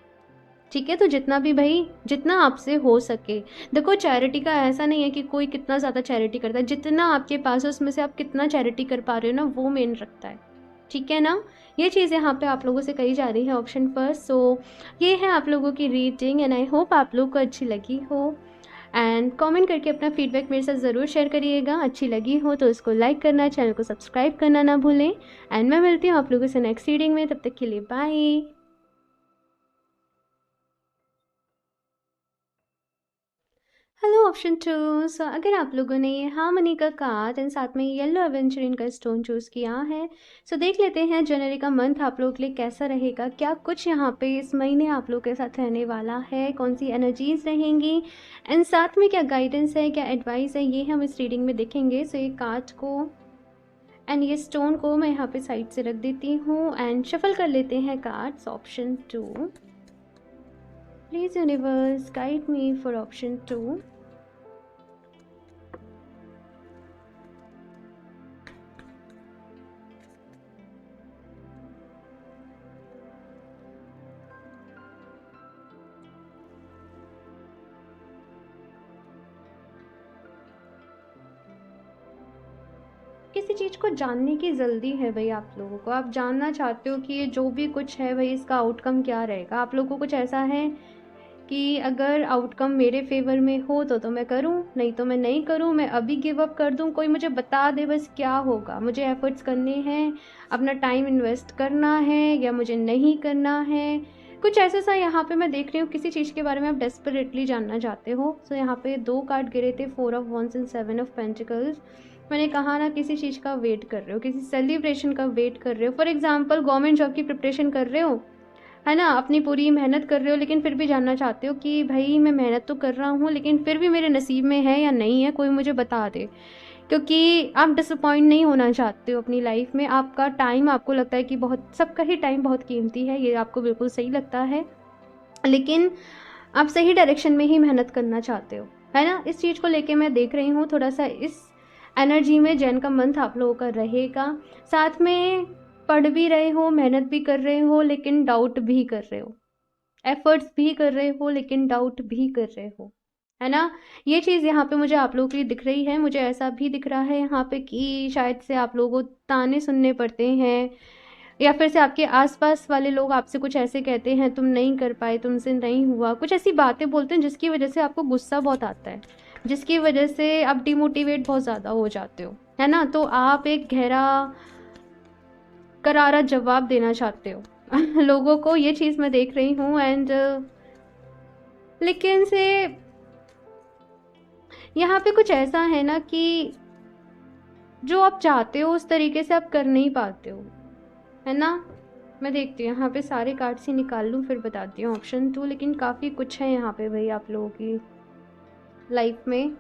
ठीक है। तो जितना भी भाई, जितना आपसे हो सके, देखो चैरिटी का ऐसा नहीं है कि कोई कितना ज़्यादा चैरिटी करता है, जितना आपके पास है उसमें से आप कितना चैरिटी कर पा रहे हो ना, वो मेन रखता है, ठीक है ना। ये चीज़ यहाँ पे आप लोगों से कही जा रही है, ऑप्शन फर्स्ट। सो ये है आप लोगों की रीडिंग एंड आई होप आप लोग को अच्छी लगी हो। एंड कमेंट करके अपना फीडबैक मेरे साथ ज़रूर शेयर करिएगा। अच्छी लगी हो तो उसको लाइक करना, चैनल को सब्सक्राइब करना ना भूलें। एंड मैं मिलती हूँ आप लोगों से नेक्स्ट रीडिंग में, तब तक के लिए bye. Hello option two. So अगर आप लोगों ने ये हार्मनी का कार्ड एंड साथ में येलो एवेंचुरिन का स्टोन चूज़ किया है, सो देख लेते हैं जनवरी का मंथ आप लोगों के लिए कैसा रहेगा। क्या कुछ यहाँ पे इस महीने आप लोग के साथ रहने वाला है, कौन सी एनर्जीज रहेंगी एंड साथ में क्या गाइडेंस है, क्या एडवाइस है, ये हम इस रीडिंग में देखेंगे। सो ये कार्ड को एंड ये स्टोन को मैं यहाँ पे साइड से रख देती हूँ एंड शफल कर लेते हैं cards. Option two, please universe guide me for option two. किसी चीज़ को जानने की जल्दी है भाई आप लोगों को, आप जानना चाहते हो कि ये जो भी कुछ है भाई इसका आउटकम क्या रहेगा। आप लोगों को कुछ ऐसा है कि अगर आउटकम मेरे फेवर में हो तो मैं करूं, नहीं तो मैं नहीं करूं, मैं अभी गिव अप कर दूं, कोई मुझे बता दे बस क्या होगा, मुझे एफर्ट्स करने हैं, अपना टाइम इन्वेस्ट करना है या मुझे नहीं करना है। कुछ ऐसा सा यहाँ पे मैं देख रही हूँ, किसी चीज़ के बारे में आप डेस्परेटली जानना चाहते हो। सो यहाँ पे 2 कार्ड गिरे थे, 4 of wands and 7 of pentacles. मैंने कहा ना किसी चीज़ का वेट कर रहे हो, किसी सेलिब्रेशन का वेट कर रहे हो। फॉर एग्जाम्पल गवर्नमेंट जॉब की प्रिपरेशन कर रहे हो, है ना, अपनी पूरी मेहनत कर रहे हो, लेकिन फिर भी जानना चाहते हो कि भाई मैं मेहनत तो कर रहा हूँ लेकिन फिर भी मेरे नसीब में है या नहीं है, कोई मुझे बता दे। क्योंकि आप डिसअपॉइंट नहीं होना चाहते हो अपनी लाइफ में। आपका टाइम, आपको लगता है कि बहुत, सबका ही टाइम बहुत कीमती है, ये आपको बिल्कुल सही लगता है, लेकिन आप सही डायरेक्शन में ही मेहनत करना चाहते हो, है ना। इस चीज़ को लेके मैं देख रही हूँ थोड़ा सा इस एनर्जी में जैन का मंथ आप लोगों का रहेगा। साथ में पढ़ भी रहे हो, मेहनत भी कर रहे हो, लेकिन डाउट भी कर रहे हो, एफर्ट्स भी कर रहे हो लेकिन डाउट भी कर रहे हो, है ना। ये चीज़ यहाँ पे मुझे आप लोगों की दिख रही है। मुझे ऐसा भी दिख रहा है यहाँ पे कि शायद से आप लोगों को ताने सुनने पड़ते हैं, या फिर से आपके आसपास वाले लोग आपसे कुछ ऐसे कहते हैं, तुम नहीं कर पाए, तुमसे नहीं हुआ, कुछ ऐसी बातें बोलते हैं जिसकी वजह से आपको गुस्सा बहुत आता है, जिसकी वजह से आप डिमोटिवेट बहुत ज़्यादा हो जाते हो, है ना। तो आप एक गहरा करारा जवाब देना चाहते हो लोगों को, ये चीज़ मैं देख रही हूँ। एंड लेकिन से यहाँ पे कुछ ऐसा है ना कि जो आप चाहते हो उस तरीके से आप कर नहीं पाते हो, है ना। मैं देखती हूँ यहाँ पे सारे कार्ड्स ही निकाल लूँ फिर बताती हूँ ऑप्शन टू। लेकिन काफ़ी कुछ है यहाँ पे भाई आप लोगों की लाइफ में।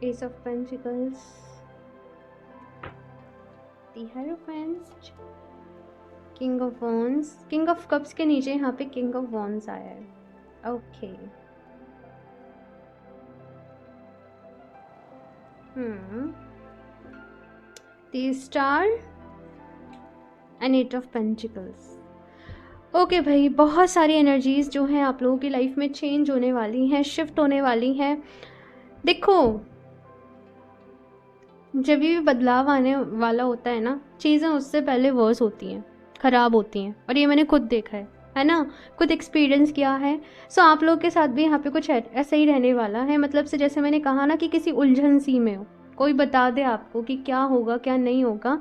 S of pentacles, the hierophant, king of wands, king of cups के नीचे यहाँ पे किंग ऑफ वॉन्ड्स आया है। Okay, the star and 8 of pentacles. Okay भाई, बहुत सारी एनर्जीज जो हैं आप लोगों की लाइफ में चेंज होने वाली हैं, शिफ्ट होने वाली हैं। देखो, जब भी बदलाव आने वाला होता है ना, चीज़ें उससे पहले वर्स होती हैं, ख़राब होती हैं, और ये मैंने खुद देखा है ना, खुद एक्सपीरियंस किया है। सो आप लोग के साथ भी यहाँ पे कुछ ऐसा ही रहने वाला है। मतलब से जैसे मैंने कहा ना कि किसी उलझन सी में हो, कोई बता दे आपको कि क्या होगा क्या नहीं होगा।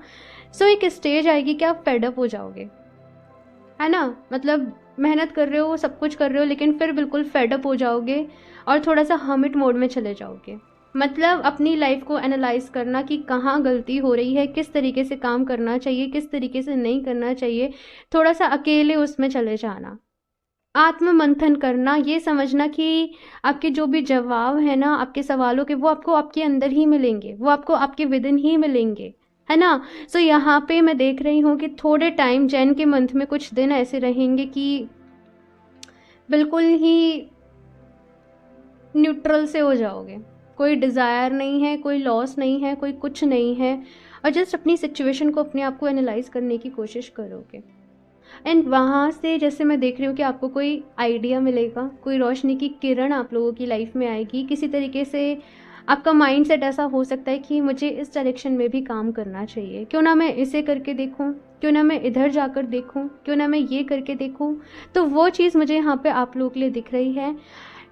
सो एक स्टेज आएगी कि आप फेडअप हो जाओगे, है ना। मतलब मेहनत कर रहे हो, सब कुछ कर रहे हो, लेकिन फिर बिल्कुल फेडअप हो जाओगे और थोड़ा सा हर्मिट मोड में चले जाओगे। मतलब अपनी लाइफ को एनालाइज करना कि कहाँ गलती हो रही है, किस तरीके से काम करना चाहिए, किस तरीके से नहीं करना चाहिए, थोड़ा सा अकेले उसमें चले जाना, आत्म मंथन करना, ये समझना कि आपके जो भी जवाब है ना आपके सवालों के, वो आपको आपके अंदर ही मिलेंगे, वो आपको आपके विदिन ही मिलेंगे, है ना। सो यहाँ पे मैं देख रही हूँ कि थोड़े टाइम जैन के मंथ में कुछ दिन ऐसे रहेंगे कि बिल्कुल ही न्यूट्रल से हो जाओगे, कोई डिज़ायर नहीं है, कोई लॉस नहीं है, कोई कुछ नहीं है, और जस्ट अपनी सिचुएशन को, अपने आप को एनालाइज करने की कोशिश करोगे। एंड वहाँ से जैसे मैं देख रही हूँ कि आपको कोई आइडिया मिलेगा, कोई रोशनी की किरण आप लोगों की लाइफ में आएगी। किसी तरीके से आपका माइंड सेट ऐसा हो सकता है कि मुझे इस डायरेक्शन में भी काम करना चाहिए, क्यों ना मैं इसे करके देखूँ, क्यों ना मैं इधर जाकर देखूँ, क्यों ना मैं ये करके देखूँ। तो वो चीज़ मुझे यहाँ पे आप लोगों के लिए दिख रही है।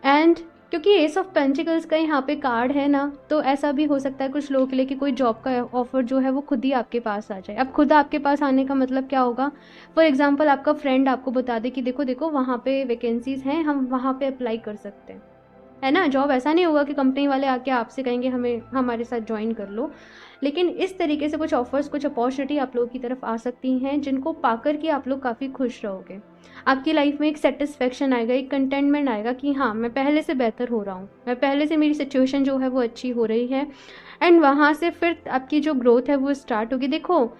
एंड क्योंकि एस ऑफ पेंटिकल्स का यहाँ पे कार्ड है ना, तो ऐसा भी हो सकता है कुछ लोगों के लिए कि कोई जॉब का ऑफर जो है वो खुद ही आपके पास आ जाए। अब खुद आपके पास आने का मतलब क्या होगा, फॉर एग्जांपल आपका फ्रेंड आपको बता दे कि देखो देखो वहाँ पे वैकेंसीज हैं, हम वहाँ पे अप्लाई कर सकते हैं, है ना। जॉब ऐसा नहीं होगा कि कंपनी वाले आके आपसे कहेंगे हमें हमारे साथ ज्वाइन कर लो, लेकिन इस तरीके से कुछ ऑफर्स, कुछ अपॉर्चुनिटी आप लोगों की तरफ आ सकती हैं, जिनको पाकर के आप लोग काफ़ी खुश रहोगे। आपकी लाइफ में एक सेटिस्फेक्शन आएगा, एक कंटेंटमेंट आएगा कि हाँ, मैं पहले से बेहतर हो रहा हूँ, मैं पहले से मेरी सिचुएशन जो है वो अच्छी हो रही है। एंड वहाँ से फिर आपकी जो ग्रोथ है वो स्टार्ट होगी। देखो,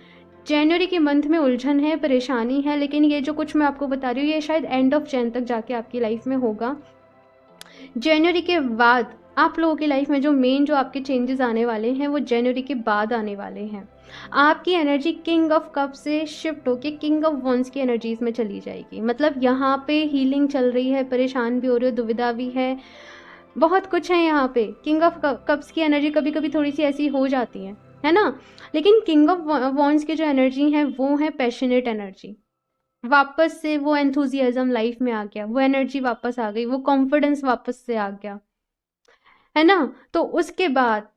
जनवरी के मंथ में उलझन है, परेशानी है, लेकिन ये जो कुछ मैं आपको बता रही हूँ ये शायद एंड ऑफ जैन तक जाके आपकी लाइफ में होगा। जनवरी के बाद आप लोगों की लाइफ में जो मेन जो आपके चेंजेस आने वाले हैं वो जनवरी के बाद आने वाले हैं। आपकी एनर्जी किंग ऑफ कप से शिफ्ट होके किंग ऑफ वंस की एनर्जीज में चली जाएगी। मतलब यहाँ पे हीलिंग चल रही है, परेशान भी हो रहे हो, दुविधा भी है, बहुत कुछ है यहाँ पे। किंग ऑफ कप्स की एनर्जी कभी कभी थोड़ी सी ऐसी हो जाती है ना। लेकिन किंग ऑफ वॉन्ड्स की जो एनर्जी है वो है पैशनेट एनर्जी। वापस से वो एंथुजियाज्म लाइफ में आ गया, वो एनर्जी वापस आ गई, वो कॉन्फिडेंस वापस से आ गया, है ना। तो उसके बाद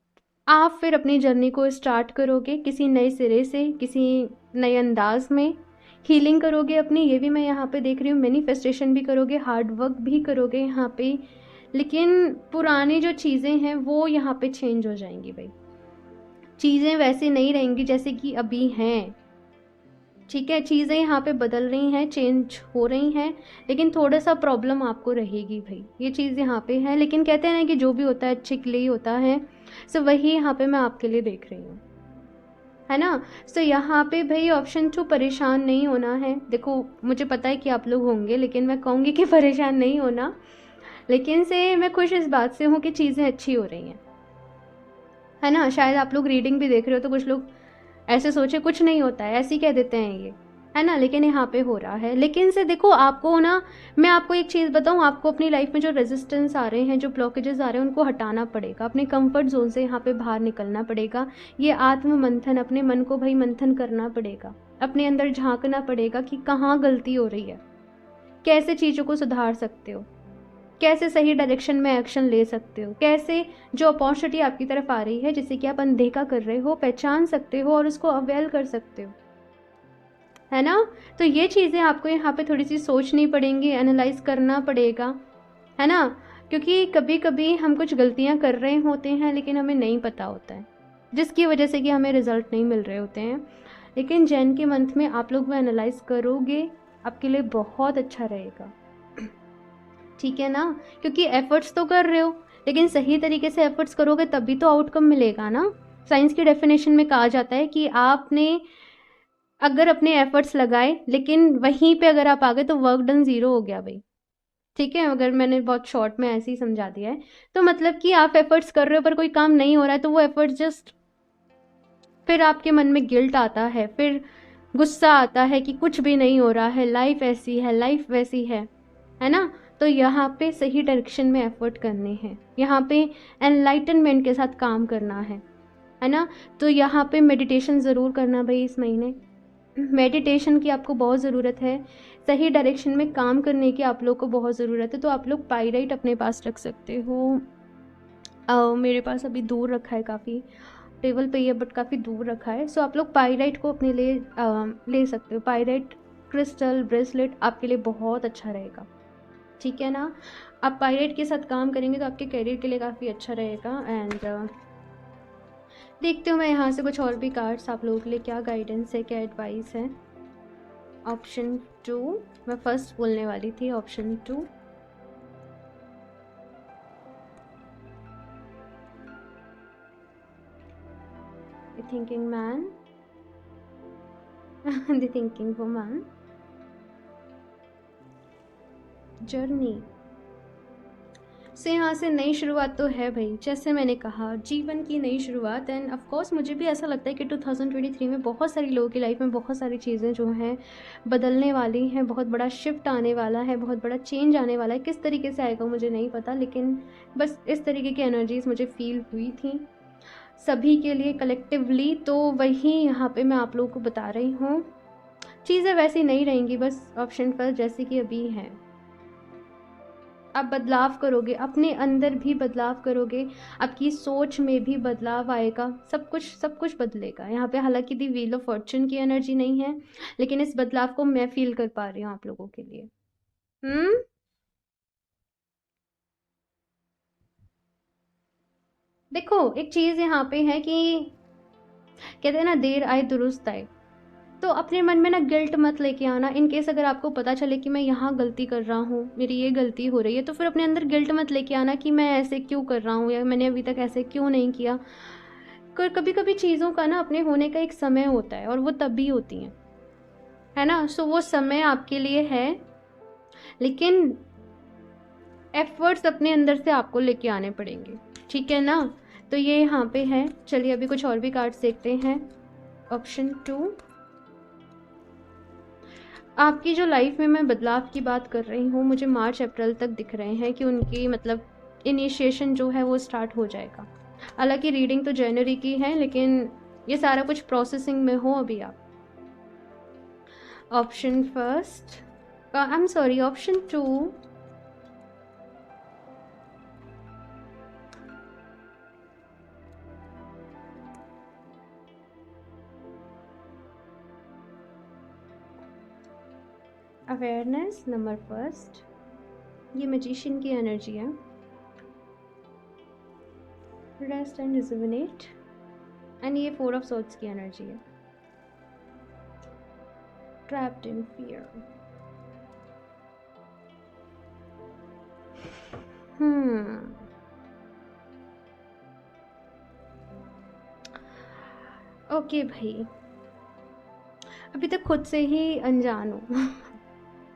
आप फिर अपनी जर्नी को स्टार्ट करोगे किसी नए सिरे से, किसी नए अंदाज में। हीलिंग करोगे अपनी, ये भी मैं यहाँ पे देख रही हूँ। मैनिफेस्टेशन भी करोगे, हार्ड वर्क भी करोगे यहाँ पे। लेकिन पुरानी जो चीज़ें हैं वो यहाँ पे चेंज हो जाएंगी भाई। चीज़ें वैसे नहीं रहेंगी जैसे कि अभी हैं। ठीक है, चीज़ें यहाँ पे बदल रही हैं, चेंज हो रही हैं, लेकिन थोड़ा सा प्रॉब्लम आपको रहेगी भाई। ये चीज़ यहाँ पे है, लेकिन कहते हैं ना कि जो भी होता है अच्छे के लिए ही होता है। सो वही यहाँ पे मैं आपके लिए देख रही हूँ, है ना। सो यहाँ पे भाई ऑप्शन 2, परेशान नहीं होना है। देखो, मुझे पता है कि आप लोग होंगे, लेकिन मैं कहूँगी कि परेशान नहीं होना। लेकिन से मैं खुश इस बात से हूँ कि चीज़ें अच्छी हो रही हैं, है ना। शायद आप लोग रीडिंग भी देख रहे हो तो कुछ लोग ऐसे सोचे कुछ नहीं होता है, ऐसे ही कह देते हैं ये, है ना। लेकिन यहाँ पे हो रहा है। लेकिन से देखो, आपको ना, मैं आपको एक चीज़ बताऊँ, आपको अपनी लाइफ में जो रेजिस्टेंस आ रहे हैं, जो ब्लॉकेजेस आ रहे हैं, उनको हटाना पड़ेगा। अपने कंफर्ट जोन से यहाँ पे बाहर निकलना पड़ेगा। ये आत्म मंथन, अपने मन को भाई मंथन करना पड़ेगा, अपने अंदर झांकना पड़ेगा कि कहाँ गलती हो रही है, कैसे चीज़ों को सुधार सकते हो, कैसे सही डायरेक्शन में एक्शन ले सकते हो, कैसे जो अपॉर्चुनिटी आपकी तरफ आ रही है जिसे कि आप अनदेखा कर रहे हो, पहचान सकते हो और उसको अवेल कर सकते हो, है ना। तो ये चीज़ें आपको यहाँ पे थोड़ी सी सोचनी पड़ेंगी, एनालाइज करना पड़ेगा, है ना। क्योंकि कभी कभी हम कुछ गलतियाँ कर रहे होते हैं लेकिन हमें नहीं पता होता है, जिसकी वजह से कि हमें रिजल्ट नहीं मिल रहे होते हैं। लेकिन जैन के मंथ में आप लोग वो एनालाइज करोगे, आपके लिए बहुत अच्छा रहेगा, ठीक है ना। क्योंकि एफर्ट्स तो कर रहे हो, लेकिन सही तरीके से एफर्ट्स करोगे तभी तो आउटकम मिलेगा ना। साइंस की डेफिनेशन में कहा जाता है कि आपने अगर अपने एफर्ट्स लगाए, लेकिन वहीं पे अगर आप आ गए तो वर्क डन ज़ीरो हो गया भाई। ठीक है, अगर मैंने बहुत शॉर्ट में ऐसे ही समझा दिया है तो मतलब कि आप एफर्ट्स कर रहे हो पर कोई काम नहीं हो रहा है तो वो एफर्ट्स जस्ट, फिर आपके मन में गिल्ट आता है, फिर गुस्सा आता है कि कुछ भी नहीं हो रहा है, लाइफ ऐसी है, लाइफ वैसी है ना। तो यहाँ पे सही डायरेक्शन में एफर्ट करने हैं, यहाँ पे एनलाइटनमेंट के साथ काम करना है ना। तो यहाँ पे मेडिटेशन ज़रूर करना भाई इस महीने। मेडिटेशन की आपको बहुत ज़रूरत है, सही डायरेक्शन में काम करने की आप लोग को बहुत ज़रूरत है। तो आप लोग पाइराइट अपने पास रख सकते हो। मेरे पास अभी दूर रखा है, काफ़ी टेबल पे ही है बट काफ़ी दूर रखा है। सो आप लोग पाइराइट को अपने लिए ले सकते हो। पाइराइट क्रिस्टल ब्रेसलेट आपके लिए बहुत अच्छा रहेगा, ठीक है ना। आप पायरेट के साथ काम करेंगे तो आपके करियर के लिए काफ़ी अच्छा रहेगा। एंड देखते हूँ मैं यहाँ से कुछ और भी कार्ड्स आप लोगों के लिए क्या गाइडेंस है, क्या एडवाइस है। ऑप्शन 2 मैं फर्स्ट बोलने वाली थी, option 2। The thinking man the thinking woman, journey से यहाँ से नई शुरुआत तो है भाई। जैसे मैंने कहा, जीवन की नई शुरुआत। एंड ऑफ कोर्स मुझे भी ऐसा लगता है कि 2023 में बहुत सारी लोगों की लाइफ में बहुत सारी चीज़ें जो हैं बदलने वाली हैं, बहुत बड़ा शिफ्ट आने वाला है, बहुत बड़ा चेंज आने वाला है। किस तरीके से आएगा मुझे नहीं पता, लेकिन बस इस तरीके की एनर्जीज मुझे फील हुई थी सभी के लिए कलेक्टिवली। तो वही यहाँ पे मैं आप लोगों को बता रही हूँ, चीज़ें वैसी नहीं रहेंगी, बस ऑप्शन पर जैसे कि अभी हैं। आप बदलाव करोगे, अपने अंदर भी बदलाव करोगे, आपकी सोच में भी बदलाव आएगा, सब कुछ बदलेगा यहाँ पे। हालांकि दी व्हील ऑफ फॉर्चून की एनर्जी नहीं है, लेकिन इस बदलाव को मैं फील कर पा रही हूँ आप लोगों के लिए। देखो एक चीज़ यहाँ पे है कि कहते हैं ना, देर आए दुरुस्त आए। तो अपने मन में ना गिल्ट मत लेके आना। इन केस अगर आपको पता चले कि मैं यहाँ गलती कर रहा हूँ, मेरी ये गलती हो रही है, तो फिर अपने अंदर गिल्ट मत लेके आना कि मैं ऐसे क्यों कर रहा हूँ या मैंने अभी तक ऐसे क्यों नहीं किया। कभी कभी चीज़ों का ना अपने होने का एक समय होता है और वो तब भी होती हैं, है ना। सो वो समय आपके लिए है, लेकिन एफर्ट्स अपने अंदर से आपको लेके आने पड़ेंगे, ठीक है ना। तो ये यहाँ पे है। चलिए अभी कुछ और भी कार्ड्स देखते हैं। ऑप्शन 2, आपकी जो लाइफ में मैं बदलाव की बात कर रही हूँ, मुझे मार्च अप्रैल तक दिख रहे हैं कि उनकी मतलब इनिशिएशन जो है वो स्टार्ट हो जाएगा। हालांकि रीडिंग तो जनवरी की है, लेकिन ये सारा कुछ प्रोसेसिंग में हो अभी आप। Option first, I am sorry, option 2, awareness number first, ये मैजिशियन की एनर्जी है। रेस्ट एंड रिजुविनेट, एंड ये 4 ऑफ सॉर्ड्स की एनर्जी है। Trapped in fear. ओके भाई, अभी तक खुद से ही अनजान हो।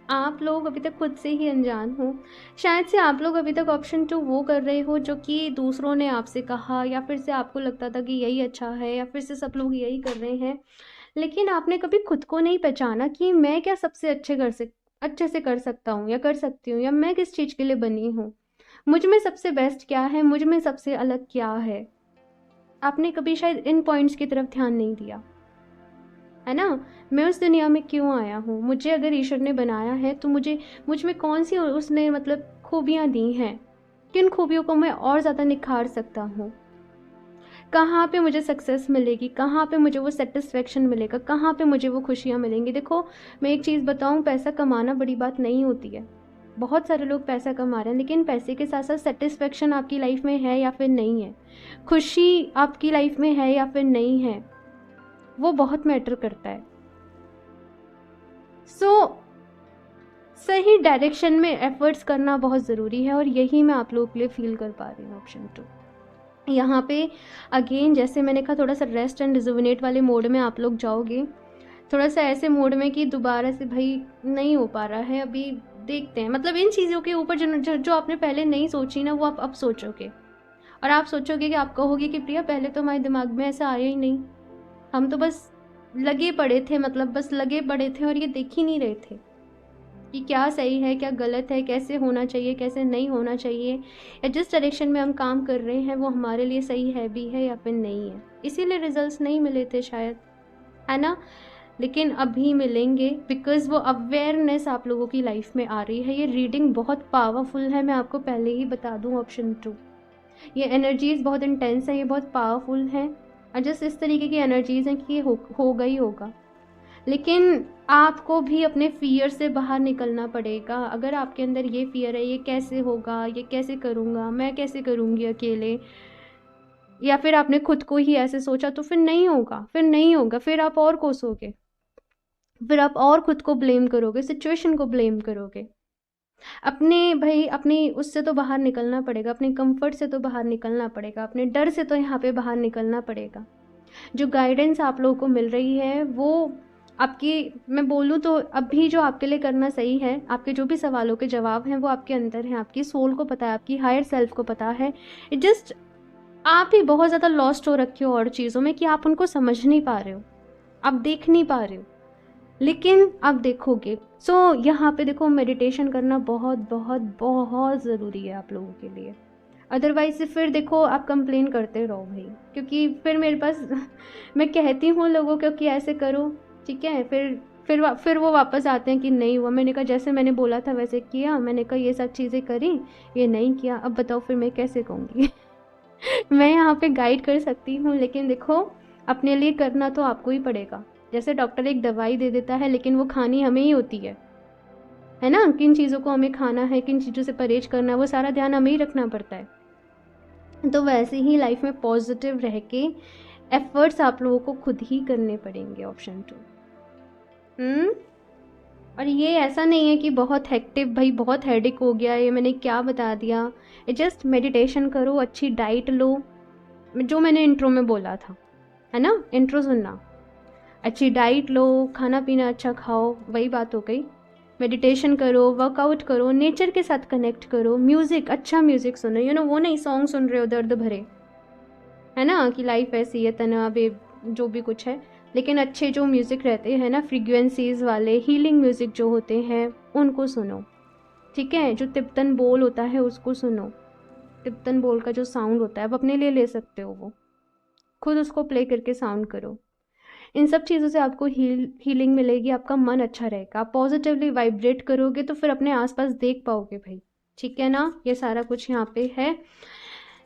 आप लोग अभी तक खुद से ही अनजान हो। शायद से आप लोग अभी तक ऑप्शन 2 वो कर रहे हो जो कि दूसरों ने आपसे कहा, या फिर से आपको लगता था कि यही अच्छा है, या फिर से सब लोग यही कर रहे हैं, लेकिन आपने कभी खुद को नहीं पहचाना कि मैं क्या सबसे अच्छे से कर सकता हूँ या कर सकती हूँ, या मैं किस चीज़ के लिए बनी हूँ, मुझ में सबसे बेस्ट क्या है, मुझ में सबसे अलग क्या है। आपने कभी शायद इन पॉइंट्स की तरफ ध्यान नहीं दिया, है ना। मैं उस दुनिया में क्यों आया हूँ, मुझे अगर ईश्वर ने बनाया है तो मुझ में कौन सी उसने मतलब खूबियाँ दी हैं, किन खूबियों को मैं और ज़्यादा निखार सकता हूँ, कहाँ पे मुझे सक्सेस मिलेगी, कहाँ पे मुझे वो सेटिस्फेक्शन मिलेगा, कहाँ पे मुझे वो खुशियाँ मिलेंगी। देखो मैं एक चीज़ बताऊँ, पैसा कमाना बड़ी बात नहीं होती है। बहुत सारे लोग पैसा कमा रहे हैं, लेकिन पैसे के साथ साथ सेटिस्फेक्शन आपकी लाइफ में है या फिर नहीं है, खुशी आपकी लाइफ में है या फिर नहीं है, वो बहुत मैटर करता है। सही डायरेक्शन में एफर्ट्स करना बहुत ज़रूरी है, और यही मैं आप लोगों के लिए फील कर पा रही हूँ। ऑप्शन 2 यहाँ पे अगेन, जैसे मैंने कहा, थोड़ा सा रेस्ट एंड रिजुविनेट वाले मोड में आप लोग जाओगे, थोड़ा सा ऐसे मोड में कि दोबारा से भाई नहीं हो पा रहा है, अभी देखते हैं। मतलब इन चीज़ों के ऊपर जो आपने पहले नहीं सोची ना, वो आप अब सोचोगे, और आप सोचोगे कि आप कहोगे कि प्रिया पहले तो हमारे दिमाग में ऐसा आया ही नहीं, हम तो बस लगे पड़े थे, मतलब बस लगे पड़े थे और ये देख ही नहीं रहे थे कि क्या सही है क्या गलत है, कैसे होना चाहिए कैसे नहीं होना चाहिए, या जिस डायरेक्शन में हम काम कर रहे हैं वो हमारे लिए सही है भी है या फिर नहीं है। इसीलिए रिजल्ट्स नहीं मिले थे शायद, है ना। लेकिन अभी मिलेंगे, बिकॉज वो अवेयरनेस आप लोगों की लाइफ में आ रही है। ये रीडिंग बहुत पावरफुल है, मैं आपको पहले ही बता दूं। ऑप्शन 2, ये एनर्जीज बहुत इंटेंस है, ये बहुत पावरफुल है, और जस्ट इस तरीके की एनर्जीज हैं कि ये होगा ही होगा। लेकिन आपको भी अपने फियर से बाहर निकलना पड़ेगा। अगर आपके अंदर ये फियर है, ये कैसे होगा, ये कैसे करूँगा, मैं कैसे करूँगी अकेले, या फिर आपने खुद को ही ऐसे सोचा, तो फिर नहीं होगा, फिर नहीं होगा, फिर आप और कोसोगे, फिर आप और खुद को ब्लेम करोगे, सिचुएशन को ब्लेम करोगे। अपने भाई अपनी उससे तो बाहर निकलना पड़ेगा, अपने कंफर्ट से तो बाहर निकलना पड़ेगा, अपने डर से तो यहाँ पे बाहर निकलना पड़ेगा। जो गाइडेंस आप लोगों को मिल रही है वो आपकी, मैं बोलूँ तो अभी जो आपके लिए करना सही है, आपके जो भी सवालों के जवाब हैं वो आपके अंदर हैं, आपकी सोल को पता है, आपकी हायर सेल्फ को पता है। इट जस्ट आप ही बहुत ज़्यादा लॉस्ट हो रखे हो और चीज़ों में कि आप उनको समझ नहीं पा रहे हो, आप देख नहीं पा रहे हो, लेकिन आप देखोगे। यहाँ पे देखो, मेडिटेशन करना बहुत बहुत बहुत ज़रूरी है आप लोगों के लिए। अदरवाइज से फिर देखो आप कंप्लेन करते रहो भाई, क्योंकि फिर मेरे पास मैं कहती हूँ लोगों को कि ऐसे करो, ठीक है, फिर वो वापस आते हैं कि नहीं हुआ। मैंने कहा जैसे मैंने बोला था वैसे किया, मैंने कहा ये सब चीज़ें करी, ये नहीं किया, अब बताओ फिर मैं कैसे कहूँगी। मैं यहाँ पे गाइड कर सकती हूँ, लेकिन देखो अपने लिए करना तो आपको ही पड़ेगा। जैसे डॉक्टर एक दवाई दे देता है, लेकिन वो खानी हमें ही होती है ना। किन चीज़ों को हमें खाना है, किन चीज़ों से परहेज करना है, वो सारा ध्यान हमें ही रखना पड़ता है। तो वैसे ही लाइफ में पॉजिटिव रह के एफर्ट्स आप लोगों को खुद ही करने पड़ेंगे। ऑप्शन 2। और ये ऐसा नहीं है कि बहुत हेक्टिव, भाई बहुत हेडेक हो गया, ये मैंने क्या बता दिया। जस्ट मेडिटेशन करो, अच्छी डाइट लो, जो मैंने इंट्रो में बोला था, है ना, इंट्रो सुनना। अच्छी डाइट लो, खाना पीना अच्छा खाओ, वही बात हो गई। मेडिटेशन करो, वर्कआउट करो, नेचर के साथ कनेक्ट करो, म्यूज़िक, अच्छा म्यूज़िक सुनो, वो नहीं सॉन्ग सुन रहे हो दर्द भरे, है ना, कि लाइफ ऐसी है, तनाव है, जो भी कुछ है। लेकिन अच्छे जो म्यूज़िक रहते हैं ना, फ्रीक्वेंसीज़ वाले हीलिंग म्यूज़िक जो होते हैं, उनको सुनो। ठीक है, जो तिब्बतन बोल होता है उसको सुनो। तिब्बतन बोल का जो साउंड होता है, आप अपने लिए ले सकते हो, वो खुद उसको प्ले करके साउंड करो। इन सब चीज़ों से आपको हीलिंग मिलेगी, आपका मन अच्छा रहेगा, आप पॉजिटिवली वाइब्रेट करोगे तो फिर अपने आसपास देख पाओगे भाई। ठीक है ना, ये सारा कुछ यहाँ पे है।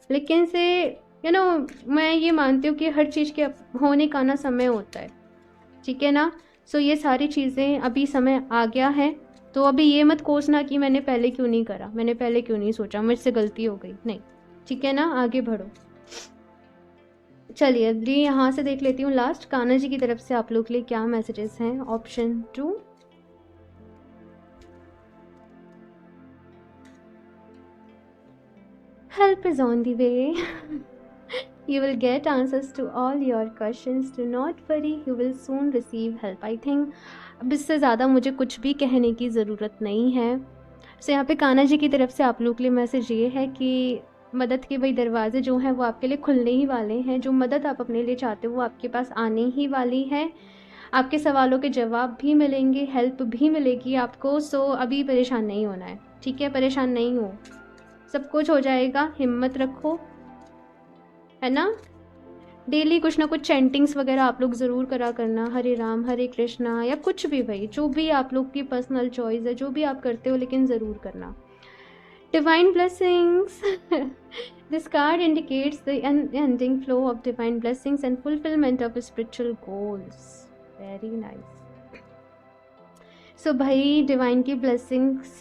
लेकिन से मैं ये मानती हूँ कि हर चीज़ के होने का ना समय होता है। ठीक है ना, सो ये सारी चीज़ें अभी समय आ गया है, तो अभी ये मत कोसना कि मैंने पहले क्यों नहीं करा, मैंने पहले क्यों नहीं सोचा, मुझसे गलती हो गई, नहीं। ठीक है ना, आगे बढ़ो। चलिए अभी यहाँ से देख लेती हूँ लास्ट, कान्हा जी की तरफ से आप लोग के लिए क्या मैसेजेस हैं। Option 2। Help is on the way. You will get answers to all your questions. Do not worry, you will soon receive help. I think अब इससे ज़्यादा मुझे कुछ भी कहने की ज़रूरत नहीं है। सो यहाँ पे कान्हा जी की तरफ से आप लोग के लिए मैसेज ये है कि मदद के भाई दरवाजे जो हैं वो आपके लिए खुलने ही वाले हैं। जो मदद आप अपने लिए चाहते हो वो आपके पास आने ही वाली है। आपके सवालों के जवाब भी मिलेंगे, हेल्प भी मिलेगी आपको। सो अभी परेशान नहीं होना है, ठीक है, परेशान नहीं हो, सब कुछ हो जाएगा, हिम्मत रखो, है ना। डेली कुछ ना कुछ चैंटिंग्स वगैरह आप लोग ज़रूर करा करना, हरे राम हरे कृष्णा या कुछ भी, भाई जो भी आप लोग की पर्सनल चॉइस है, जो भी आप करते हो, लेकिन ज़रूर करना। Divine blessings. This card indicates the unending flow of divine blessings and fulfilment of spiritual goals. Very nice. So भाई डिवाइन की ब्लेसिंग्स,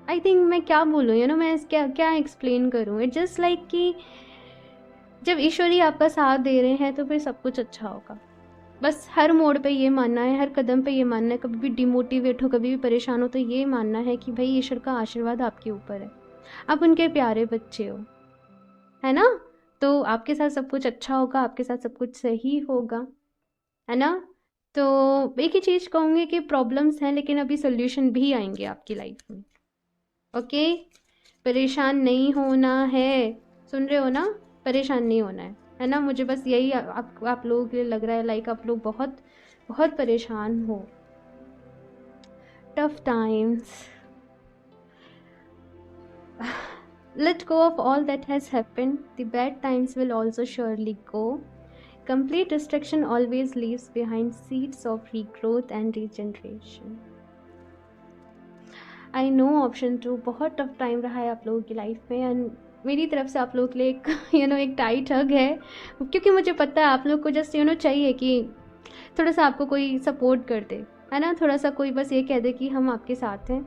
आई थिंक मैं क्या बोलूँ, मैं क्या क्या एक्सप्लेन करूँ। इट जस्ट लाइक कि जब ईश्वरी आपका साथ दे रहे हैं तो फिर सब कुछ अच्छा होगा। बस हर मोड़ पे ये मानना है, हर कदम पे ये मानना है, कभी भी डिमोटिवेट हो, कभी भी परेशान हो, तो ये मानना है कि भाई ईश्वर का आशीर्वाद आपके ऊपर है, आप उनके प्यारे बच्चे हो, है ना। तो आपके साथ सब कुछ अच्छा होगा, आपके साथ सब कुछ सही होगा, है ना। तो एक ही चीज़ कहूँगी कि प्रॉब्लम्स हैं लेकिन अभी सोल्यूशन भी आएंगे आपकी लाइफ में। ओके, परेशान नहीं होना है, सुन रहे हो ना, परेशान नहीं होना है ना। मुझे बस यही आप लोगों के लिए लग रहा है, लाइक आप लोग बहुत बहुत परेशान हो। Tough times, let go of all that has happened, the bad times will also surely go. Complete destruction always leaves behind seeds of regrowth and regeneration. I know option 2 बहुत टफ टाइम रहा है आप लोगों की life में, and मेरी तरफ से आप लोगों के लिए एक एक टाइट हग है, क्योंकि मुझे पता है आप लोग को जस्ट चाहिए कि थोड़ा सा आपको कोई सपोर्ट कर दे, है ना, थोड़ा सा कोई बस ये कह दे कि हम आपके साथ हैं,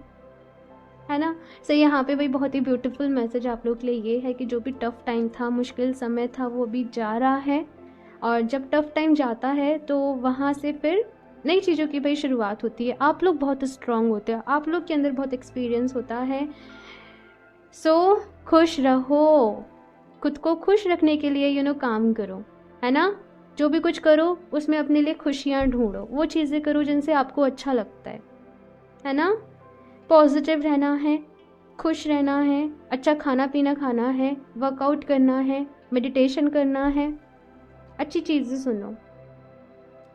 है ना। सो यहाँ पे भाई बहुत ही ब्यूटीफुल मैसेज आप लोग के लिए ये है कि जो भी टफ टाइम था, मुश्किल समय था, वो अभी जा रहा है। और जब टफ टाइम जाता है तो वहाँ से फिर नई चीज़ों की भाई शुरुआत होती है। आप लोग बहुत स्ट्रांग होते हो, आप लोग के अंदर बहुत एक्सपीरियंस होता है। सो खुश रहो, खुद को खुश रखने के लिए काम करो, है ना। जो भी कुछ करो उसमें अपने लिए खुशियाँ ढूंढो, वो चीज़ें करो जिनसे आपको अच्छा लगता है ना। पॉजिटिव रहना है, खुश रहना है, अच्छा खाना पीना खाना है, वर्कआउट करना है, मेडिटेशन करना है, अच्छी चीज़ें सुनो,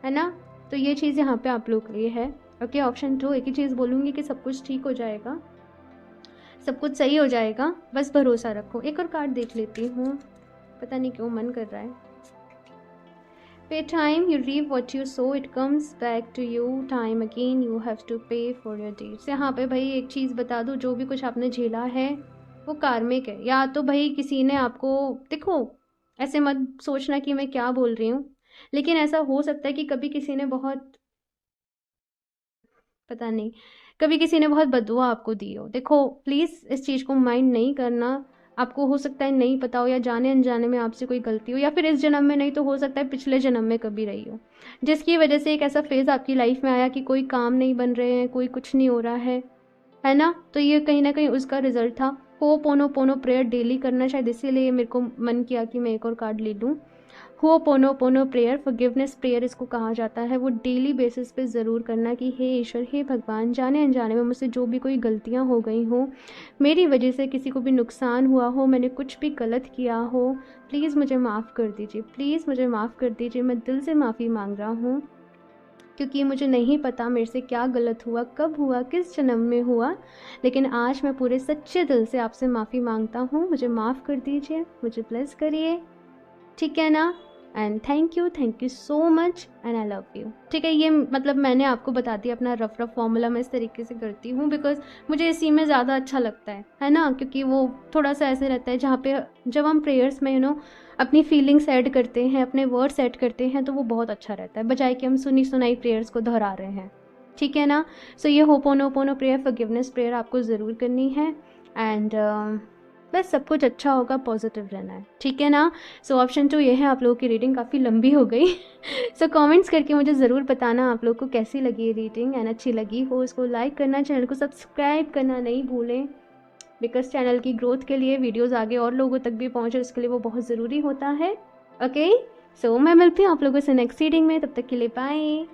है ना। तो ये चीज़ यहाँ पे आप लोग के लिए है। ओके, ऑप्शन 2 एक ही चीज़ बोलूँगी कि सब कुछ ठीक हो जाएगा, सब कुछ सही हो जाएगा, बस भरोसा रखो। एक और कार्ड देख लेती हूँ, पता नहीं क्यों मन कर रहा है। Pay time you reap what you sow, it comes back to you time again, you have to pay for your deeds. यहाँ पे भाई एक चीज़ बता दूँ, जो भी कुछ आपने झेला है वो कार्मिक है, या तो भाई किसी ने आपको, देखो ऐसे मत सोचना कि मैं क्या बोल रही हूँ, लेकिन ऐसा हो सकता है कि कभी किसी ने बहुत, पता नहीं, कभी किसी ने बहुत बददुआ आपको दी हो। देखो प्लीज़ इस चीज़ को माइंड नहीं करना, आपको हो सकता है नहीं पता हो, या जाने अनजाने में आपसे कोई गलती हो, या फिर इस जन्म में नहीं तो हो सकता है पिछले जन्म में कभी रही हो, जिसकी वजह से एक ऐसा फेज़ आपकी लाइफ में आया कि कोई काम नहीं बन रहे हैं, कोई कुछ नहीं हो रहा है ना। तो ये कहीं ना कहीं उसका रिजल्ट था। होपोनोपोनो प्रेयर डेली करना, शायद इसीलिए मेरे को मन किया कि मैं एक और कार्ड ले लूँ। होपोनोपोनो प्रेयर, फॉरगिवनेस प्रेयर इसको कहा जाता है। वो डेली बेसिस पे ज़रूर करना कि हे ईश्वर, हे भगवान, जाने अनजाने में मुझसे जो भी कोई गलतियाँ हो गई हों, मेरी वजह से किसी को भी नुकसान हुआ हो, मैंने कुछ भी गलत किया हो, प्लीज़ मुझे माफ़ कर दीजिए, प्लीज़ मुझे माफ़ कर दीजिए। मैं दिल से माफ़ी मांग रहा हूँ, क्योंकि मुझे नहीं पता मेरे से क्या गलत हुआ, कब हुआ, किस जन्म में हुआ, लेकिन आज मैं पूरे सच्चे दिल से आपसे माफ़ी मांगता हूँ। मुझे माफ़ कर दीजिए, मुझे ब्लेस करिए, ठीक है ना। And thank you so much and I love you. ठीक है, ये मतलब मैंने आपको बता दिया अपना रफ फॉर्मूला। मैं इस तरीके से करती हूँ बिकॉज मुझे इसी में ज़्यादा अच्छा लगता है ना, क्योंकि वो थोड़ा सा ऐसे रहता है जहाँ पे जब हम प्रेयर्स में अपनी फीलिंग्स ऐड करते हैं, अपने वर्ड्स ऐड करते हैं, तो वो बहुत अच्छा रहता है, बजाय कि हम सुनी सुनाई प्रेयर्स को दोहरा रहे हैं, ठीक है ना। सो ये होपोनोपोनो प्रेयर, फॉरगिवनेस प्रेयर आपको ज़रूर करनी है। एंड बस सब कुछ अच्छा होगा, पॉजिटिव रहना है, ठीक है ना। सो ऑप्शन 2 ये है। आप लोगों की रीडिंग काफ़ी लंबी हो गई सो कमेंट्स करके मुझे ज़रूर बताना आप लोग को कैसी लगी ये रीडिंग, एंड अच्छी लगी हो इसको लाइक करना, चैनल को सब्सक्राइब करना नहीं भूलें, बिकॉज चैनल की ग्रोथ के लिए, वीडियोज़ आगे और लोगों तक भी पहुँचे, उसके लिए वो बहुत ज़रूरी होता है। ओके, सो मैं मिलती हूँ आप लोगों से नेक्स्ट रीडिंग में, तब तक के लिए बाय।